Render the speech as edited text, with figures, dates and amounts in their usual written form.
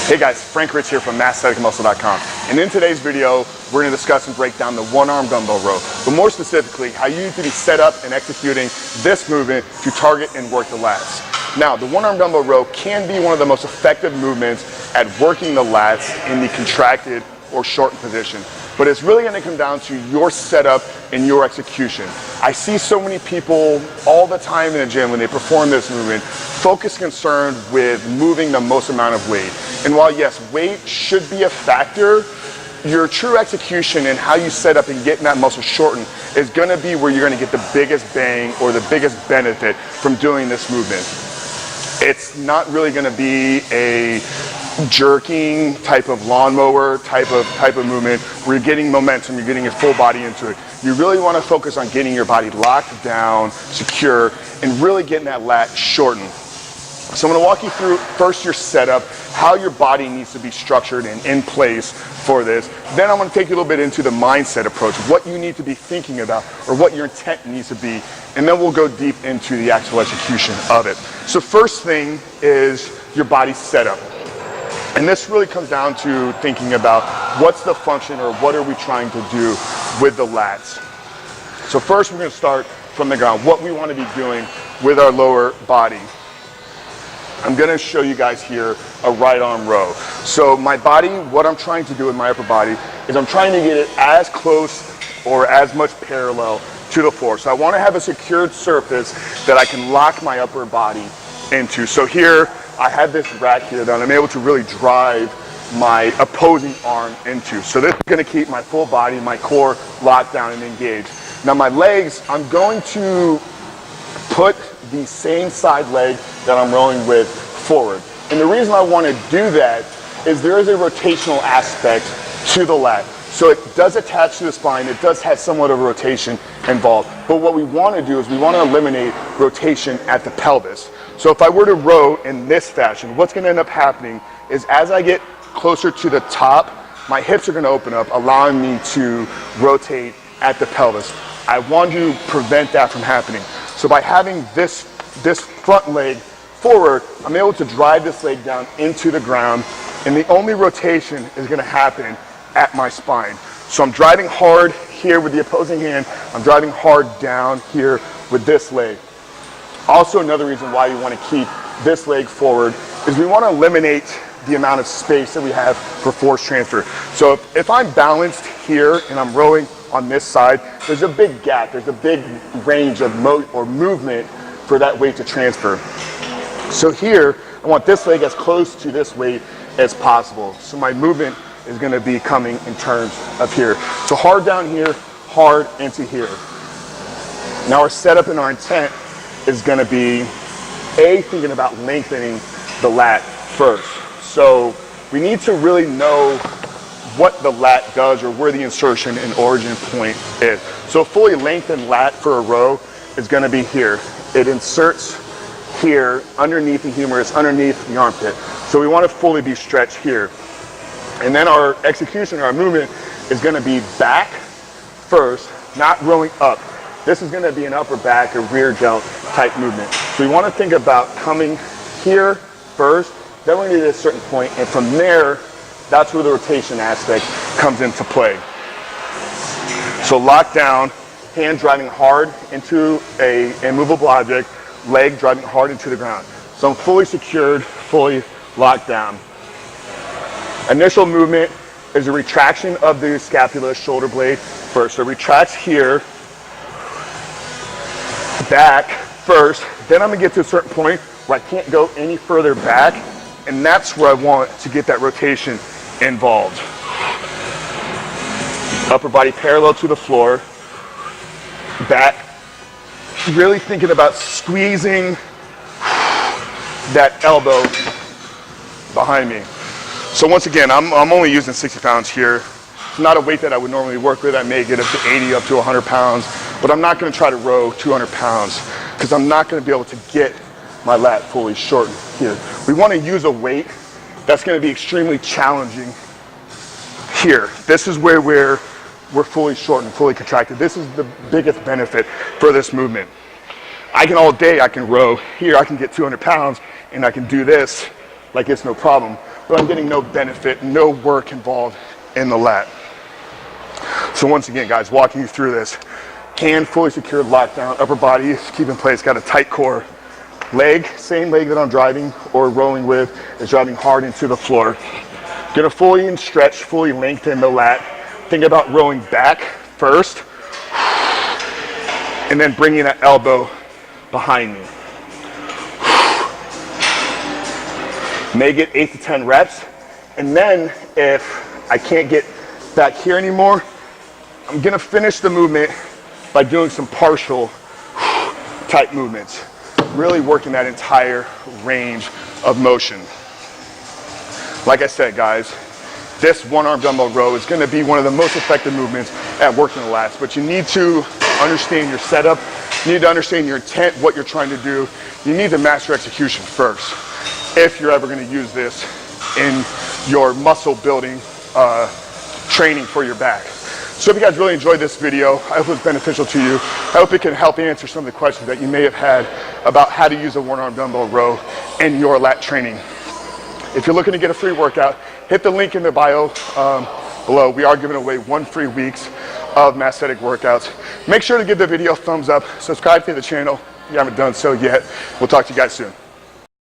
Hey guys, Frank Ritz here from MassAthleticMuscle.com, and in today's video we're going to discuss and break down the one-arm dumbbell row, but more specifically how you need to be set up and executing this movement to target and work the lats. Now, the one-arm dumbbell row can be one of the most effective movements at working the lats in the contracted or shortened position, but it's really going to come down to your setup and your execution. I see so many people all the time in the gym when they perform this movement focus concerned with moving the most amount of weight. And while yes, weight should be a factor, your true execution and how you set up and getting that muscle shortened is going to be where you're going to get the biggest bang or the biggest benefit from doing this movement. It's not really going to be a jerking type of lawnmower type of movement where you're getting momentum, you're getting your full body into it. You really want to focus on getting your body locked down, secure, and really getting that lat shortened. So I'm going to walk you through first your setup, how your body needs to be structured and in place for this. Then I'm going to take you a little bit into the mindset approach, what you need to be thinking about or what your intent needs to be. And then we'll go deep into the actual execution of it. So first thing is your body setup. And this really comes down to thinking about what's the function or what are we trying to do with the lats. So first we're going to start from the ground, what we want to be doing with our lower body. I'm going to show you guys here a right arm row. So my body, what I'm trying to do with my upper body is I'm trying to get it as close or as much parallel to the floor. So I want to have a secured surface that I can lock my upper body into. So here I have this rack here that I'm able to really drive my opposing arm into. So this is going to keep my full body, my core locked down and engaged. Now my legs, I'm going to put the same side leg that I'm rowing with forward. And the reason I want to do that is there is a rotational aspect to the lat. So it does attach to the spine, it does have somewhat of a rotation involved. But what we want to do is we want to eliminate rotation at the pelvis. So if I were to row in this fashion, what's going to end up happening is as I get closer to the top, my hips are going to open up, allowing me to rotate at the pelvis. I want to prevent that from happening. So by having this front leg forward, I'm able to drive this leg down into the ground, and the only rotation is going to happen at my spine. So I'm driving hard here with the opposing hand, I'm driving hard down here with this leg. Also, another reason why you want to keep this leg forward is we want to eliminate the amount of space that we have for force transfer. So if I'm balanced here and I'm rowing on this side, there's a big gap, there's a big range of movement for that weight to transfer. So here, I want this leg as close to this weight as possible. So my movement is going to be coming in terms of here. So hard down here, hard into here. Now our setup and our intent is going to be thinking about lengthening the lat first. So we need to really know what the lat does or where the insertion and origin point is. So a fully lengthened lat for a row is going to be here. It inserts here underneath the humerus, underneath the armpit. So we want to fully be stretched here. And then our execution, our movement is going to be back first, not rowing up. This is going to be an upper back or rear delt type movement. So we want to think about coming here first, then we're going to get to a certain point, and from there, that's where the rotation aspect comes into play. So lock down, hand driving hard into a immovable object, leg driving hard into the ground. So I'm fully secured, fully locked down. Initial movement is a retraction of the scapula, shoulder blade first. So it retracts here, back first, then I'm going to get to a certain point where I can't go any further back, and that's where I want to get that rotation involved. Upper body parallel to the floor, back, really thinking about squeezing that elbow behind me. So once again, I'm only using 60 pounds here. It's not a weight that I would normally work with. I may get up to 80, up to 100 pounds, but I'm not going to try to row 200 pounds because I'm not going to be able to get my lat fully shortened here. We want to use a weight that's going to be extremely challenging here. This is where we're fully shortened, fully contracted. This is the biggest benefit for this movement. I can all day, I can row here, I can get 200 pounds and I can do this like it's no problem. but I'm getting no benefit, no work involved in the lat. So once again, guys, walking you through this, hand fully secured, locked down, upper body keep in place, got a tight core. Leg, same leg that I'm driving or rolling with, is driving hard into the floor. Gonna fully stretch, fully lengthen the lat. Think about rolling back first, and then bringing that elbow behind me. May get 8 to 10 reps, and then if I can't get back here anymore, I'm gonna finish the movement by doing some partial type movements, really working that entire range of motion. Like I said, guys, this one-arm dumbbell row is gonna be one of the most effective movements at working the lats, but you need to understand your setup, you need to understand your intent, what you're trying to do. You need to master execution first if you're ever gonna use this in your muscle building training for your back. So if you guys really enjoyed this video, I hope it was beneficial to you. I hope it can help answer some of the questions that you may have had about how to use a one-arm dumbbell row in your lat training. If you're looking to get a free workout, hit the link in the bio below. We are giving away 1 free week of Massthetic workouts. Make sure to give the video a thumbs up, subscribe to the channel if you haven't done so yet. We'll talk to you guys soon.